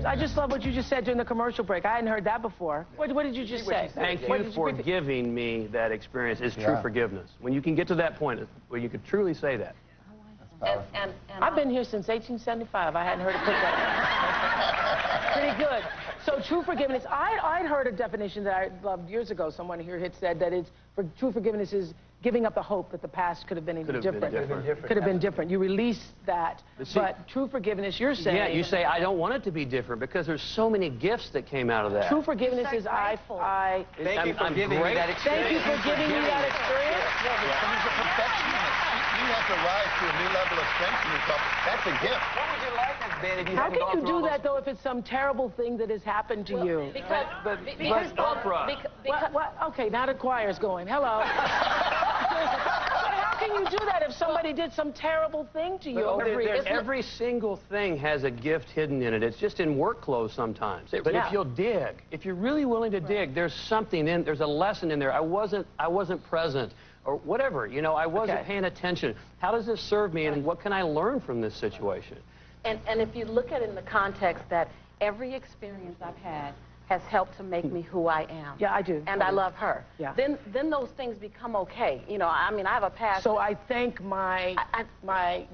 James, I just love what you just said during the commercial break. I hadn't heard that before. What did you just say? Thank you for giving me that experience. Is true forgiveness. When you can get to that point where you could truly say that. And I've been here since 1875. I hadn't heard it put that. Pretty good. So true forgiveness. I'd heard a definition that I loved years ago. Someone here had said that true forgiveness is giving up the hope that the past could have been different. Could have been different. You release that. But true forgiveness, you're saying. Yeah, you say, I don't want it to be different because there's so many gifts that came out of that. True forgiveness is Thank you for giving me that experience. Thank you for giving me that experience. He's a perfectionist. You have to rise to a new level of strength in yourself. That's a gift. What would you like us, Ben, if you How hadn't can gone you through all do those... that, though, if it's some terrible thing that has happened to you? Because Oprah. Okay, now the choir's going. Hello. How can you do that if somebody did some terrible thing to you? Every single thing has a gift hidden in it. It's just in work clothes sometimes. But if you'll dig, if you're really willing to dig, there's something in, there's a lesson in there. I wasn't present, or whatever, you know, I wasn't paying attention. How does this serve me, and what can I learn from this situation? And if you look at it in the context that every experience I've had has helped to make me who I am. Yeah, I do. And I love her. Yeah. Then those things become okay. You know, I mean, I have a past. So I thank my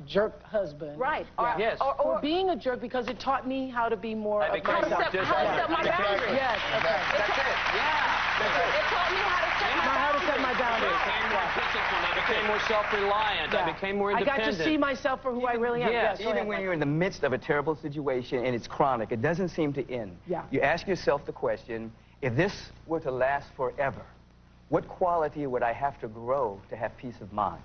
jerk husband. Right. Yes. Or being a jerk because it taught me how to be more of myself. How to set my boundaries. Yes. Okay. That's it. Yeah. It taught me how to set my boundaries. I became more self-reliant. I became more independent. I got to see myself for who I really am. Yes. Even when you're in the midst of a terrible situation and it's chronic, it doesn't seem to end. Yeah. You ask yourself the question, if this were to last forever, what quality would I have to grow to have peace of mind?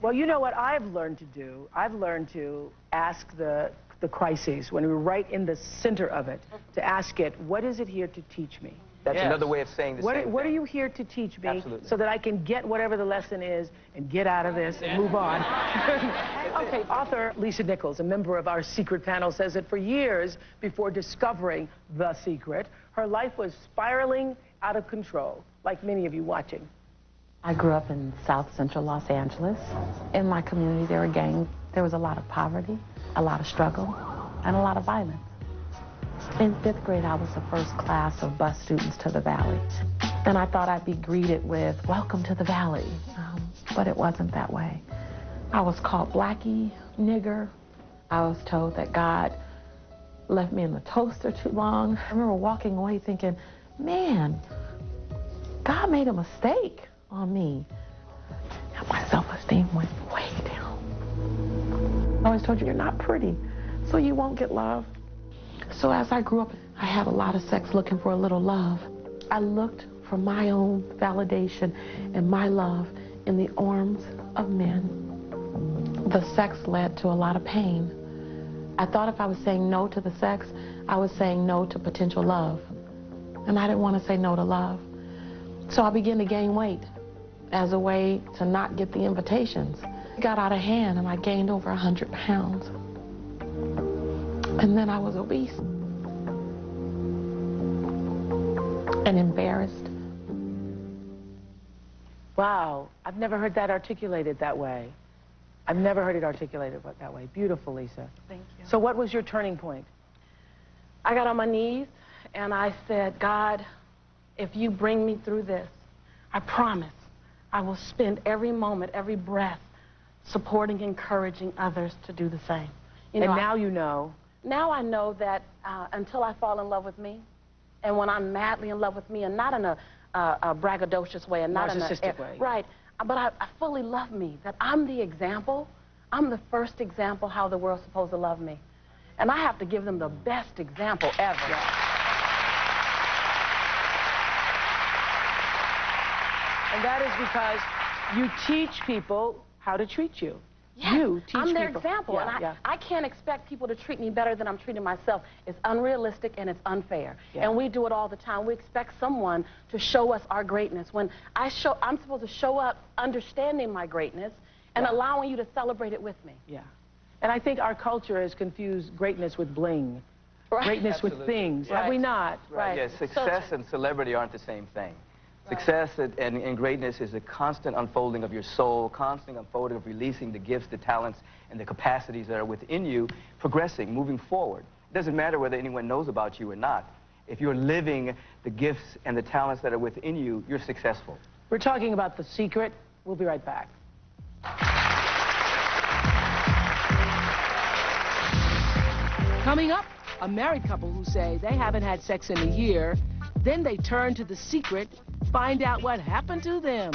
Well, you know what I've learned to do? I've learned to ask the crises, when we're right in the center of it, to ask it, what is it here to teach me? That's another way of saying the same thing. What are you here to teach me? Absolutely. So that I can get whatever the lesson is and get out of this and move on. Okay, author Lisa Nichols, a member of our secret panel, says that for years before discovering The Secret, her life was spiraling out of control, like many of you watching. I grew up in South Central Los Angeles. In my community, there was a lot of poverty, a lot of struggle, and a lot of violence. In 5th grade, I was the first class of bus students to the Valley. And I thought I'd be greeted with, welcome to the Valley. But it wasn't that way. I was called blackie, nigger. I was told that God left me in the toaster too long. I remember walking away thinking, man, God made a mistake on me. And my self-esteem went way down. I always told you, you're not pretty, so you won't get love. So as I grew up, I had a lot of sex looking for a little love. I looked for my own validation and my love in the arms of men. The sex led to a lot of pain. I thought if I was saying no to the sex, I was saying no to potential love. And I didn't want to say no to love. So I began to gain weight as a way to not get the invitations. It got out of hand and I gained over 100 pounds. And then I was obese and embarrassed. Wow, I've never heard that articulated that way. I've never heard it articulated that way. Beautiful, Lisa. Thank you. So what was your turning point? I got on my knees and I said, God, if you bring me through this, I promise I will spend every moment, every breath supporting, encouraging others to do the same. You know, and now you know. Now I know that until I fall in love with me, and when I'm madly in love with me, and not in a braggadocious way, and not in a narcissistic way. Right, but I fully love me, that I'm the example, I'm the first example how the world's supposed to love me. And I have to give them the best example ever. And that is because you teach people how to treat you. Yes, You teach I'm their people. example, and I can't expect people to treat me better than I'm treating myself. It's unrealistic and it's unfair. And we do it all the time. We expect someone to show us our greatness. When I'm supposed to show up understanding my greatness and allowing you to celebrate it with me. Yeah. And I think our culture has confused greatness with bling. Greatness with things. Have we not? Right. Yes, success and celebrity aren't the same thing. Success and greatness is a constant unfolding of your soul, constant unfolding of releasing the gifts, the talents, and the capacities that are within you, progressing, moving forward. It doesn't matter whether anyone knows about you or not. If you're living the gifts and the talents that are within you, you're successful. We're talking about The Secret. We'll be right back. Coming up, a married couple who say they haven't had sex in a year, then they turn to The Secret, find out what happened to them.